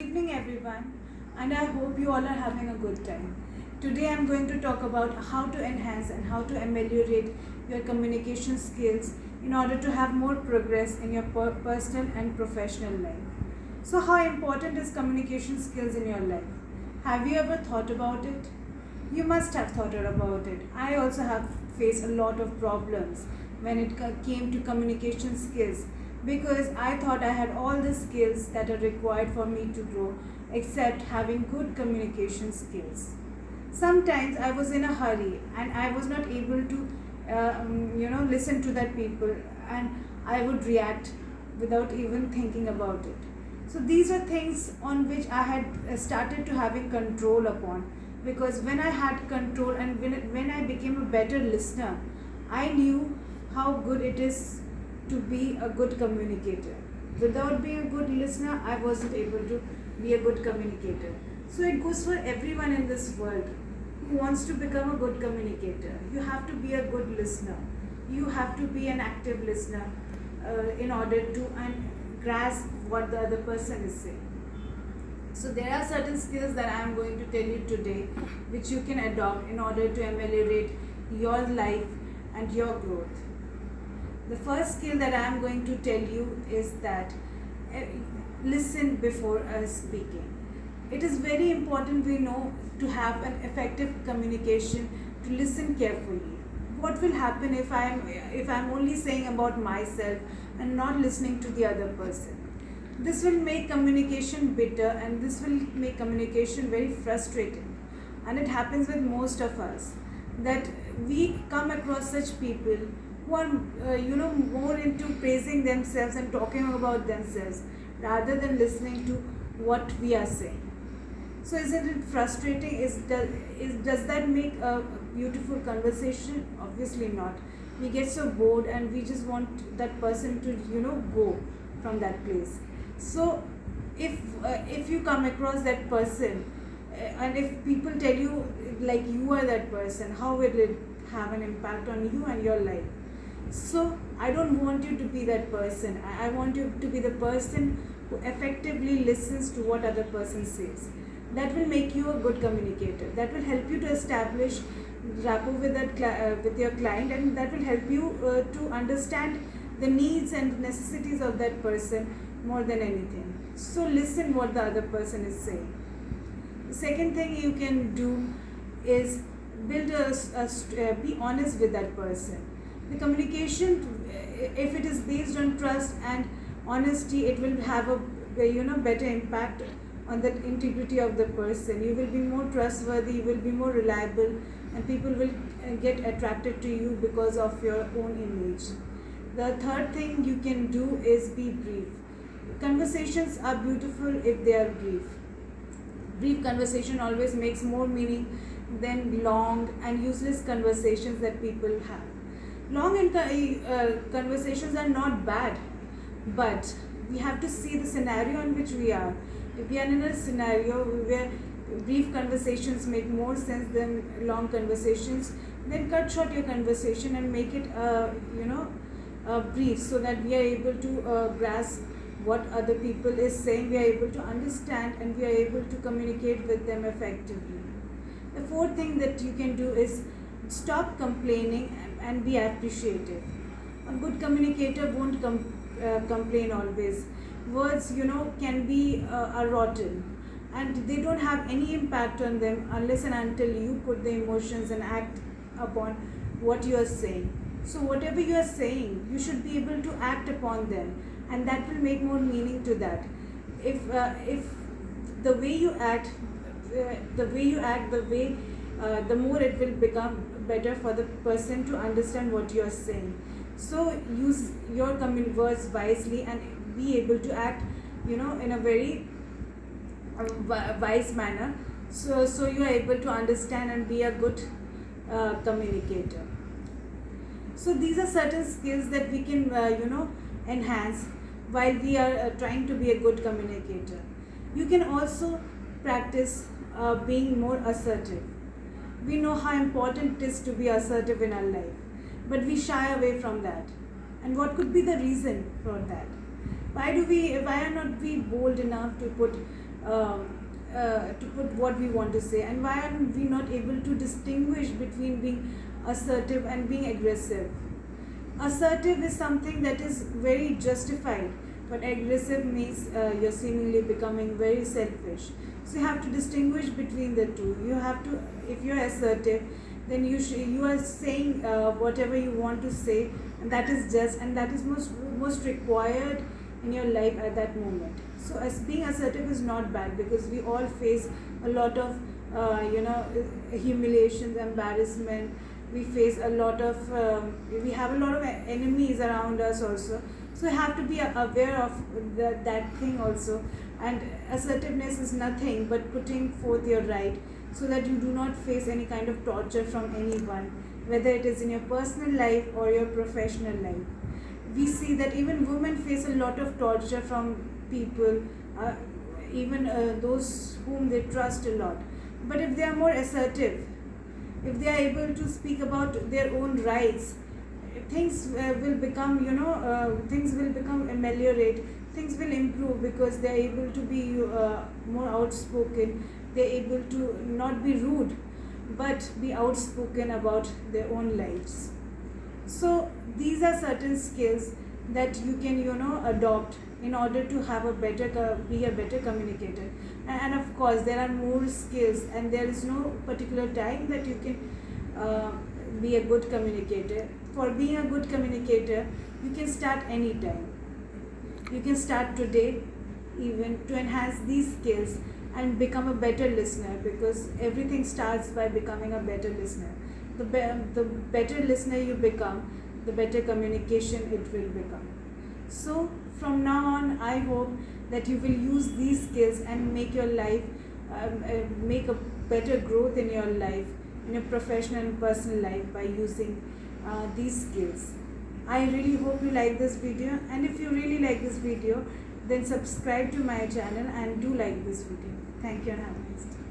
Evening everyone, and I hope you all are having a good time. Today I'm going to talk about how to enhance and how to ameliorate your communication skills in order to have more progress in your personal and professional life. So how important is communication skills in your life? Have you ever thought about it? You must have thought about it. I also have faced a lot of problems when it came to communication skills because I thought I had all the skills that are required for me to grow except having good communication skills. Sometimes I was in a hurry and I was not able to listen to that people, and I would react without even thinking about it. So these are things on which I had started to having control upon, because when I had control and when I became a better listener, I knew how good it is to be a good communicator. Without being a good listener, I wasn't able to be a good communicator. So it goes for everyone in this world who wants to become a good communicator. You have to be a good listener. You have to be an active listener in order to grasp what the other person is saying. So there are certain skills that I am going to tell you today which you can adopt in order to ameliorate your life and your growth. The first skill that I am going to tell you is that listen before speaking. It is very important, we know, to have an effective communication, to listen carefully. What will happen if I'm only saying about myself and not listening to the other person? This will make communication bitter, and this will make communication very frustrating. And it happens with most of us that we come across such people who are more into praising themselves and talking about themselves rather than listening to what we are saying. So isn't it frustrating? Does that make a beautiful conversation? Obviously not. We get so bored and we just want that person to go from that place. So if you come across that person, and if people tell you like you are that person, how will it have an impact on you and your life? So I don't want you to be that person. I want you to be the person who effectively listens to what other person says. That will make you a good communicator. That will help you to establish rapport with with your client, and that will help you to understand the needs and necessities of that person more than anything. So listen what the other person is saying. The second thing you can do is be honest with that person. The communication, if it is based on trust and honesty, it will have a better impact on the integrity of the person. You will be more trustworthy, you will be more reliable, and people will get attracted to you because of your own image. The third thing you can do is be brief. Conversations are beautiful if they are brief. Brief conversation always makes more meaning than long and useless conversations that people have. Long conversations are not bad, but we have to see the scenario in which we are. If we are in a scenario where brief conversations make more sense than long conversations, then cut short your conversation and make it brief, so that we are able to grasp what other people is saying, we are able to understand, and we are able to communicate with them effectively. The fourth thing that you can do is stop complaining and be appreciative. A good communicator won't complain always. Words, can be rotten, and they don't have any impact on them unless and until you put the emotions and act upon what you are saying. So whatever you are saying, you should be able to act upon them, and that will make more meaning to that. If the way you act, the more it will become better for the person to understand what you are saying. So use your words wisely and be able to act, in a very wise manner. So you are able to understand and be a good communicator. So these are certain skills that we can, enhance while we are trying to be a good communicator. You can also practice being more assertive. We know how important it is to be assertive in our life, but we shy away from that. And what could be the reason for that? Why are not we bold enough to put to put what we want to say, and why are we not able to distinguish between being assertive and being aggressive. Assertive is something that is very justified, but aggressive means you're seemingly becoming very selfish. So you have to distinguish between the two. You have to, if you're assertive, then you are saying whatever you want to say, and that is just, and that is most required in your life at that moment. So as being assertive is not bad, because we all face a lot of humiliations, embarrassment. We face a lot of we have a lot of enemies around us also. So you have to be aware of that thing also. And assertiveness is nothing but putting forth your right, so that you do not face any kind of torture from anyone, whether it is in your personal life or your professional life. We see that even women face a lot of torture from people, even those whom they trust a lot. But if they are more assertive, if they are able to speak about their own rights, things will become, things will become ameliorate, things will improve, because they are able to be more outspoken. They are able to not be rude, but be outspoken about their own lives. So these are certain skills that you can adopt in order to have be a better communicator. And of course there are more skills, and there is no particular time that you can be a good communicator. For being a good communicator, you can start anytime. You can start today, even, to enhance these skills and become a better listener, because everything starts by becoming a better listener. The better listener you become, the better communication it will become. So from now on, I hope that you will use these skills and make your life, make a better growth in your life, in your professional and personal life, by using these skills. I really hope you like this video, and if you really like this video, then subscribe to my channel and do like this video. Thank you and have a nice day.